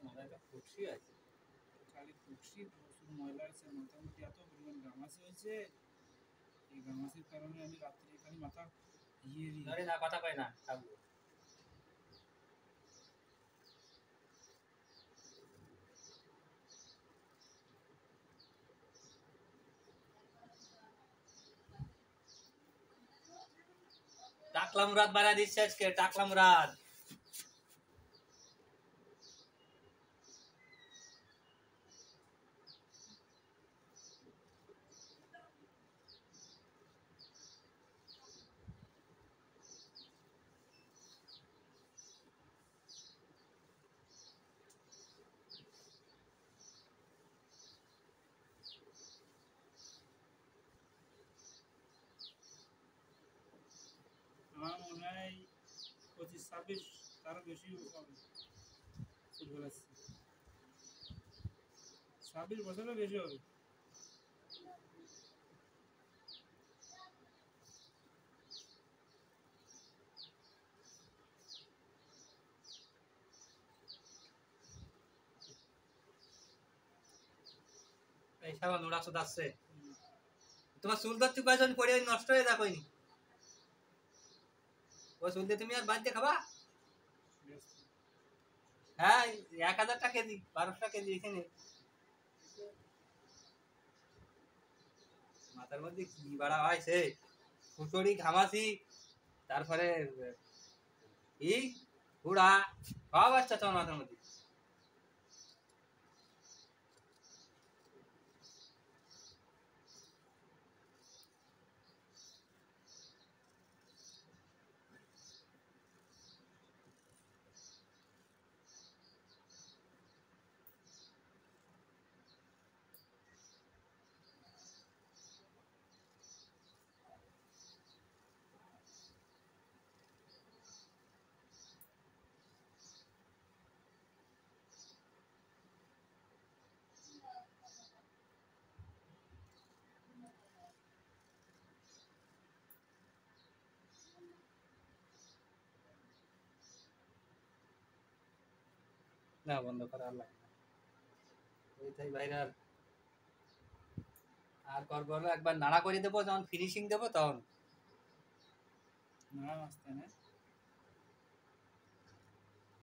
মাথায় একটা ফুটসি আছে, খালি ফুটসি প্রচুর ময়লা আছে, মোটামুটি এত পরিমাণ গামাসি হয়েছে। এই গামাসির কারণে আমি রাত্রে খালি মাথা ধরে না কথা কয় না থাকবো। টাকলা মুরাদ বানায় দিচ্ছে আজকে, টাকলা মুরাদ। আমার মনে হয় 25-26 তারও বেশি হবে ফুটবল আসছে, 26 বছরের বেশি হবে। এই সাবা নোড়া সুদ আসছে। তোমার চুল ধরতে কয়জন পড়ে নষ্ট হয়ে যাকইনি, ওই চুল দিয়ে তুমি আর বাদ দিয়ে খাবা? হ্যাঁ 1000 টাকা কেজি, 1200 টাকা কেজি এখানে। মাথার মধ্যে কি বাড়া হয় সে, ফুটড়ি ঘামাসি, তারপরে এই ঘোড়া সব আসছে তোমার মাথার মধ্যে। না বন্ধ করা লাগে না, ওইটাই ভাইরাল। আর করবো একবার নাড়া করে দেবো, যখন ফিনিশিং দেবো তখন নাড়া মাস্তান।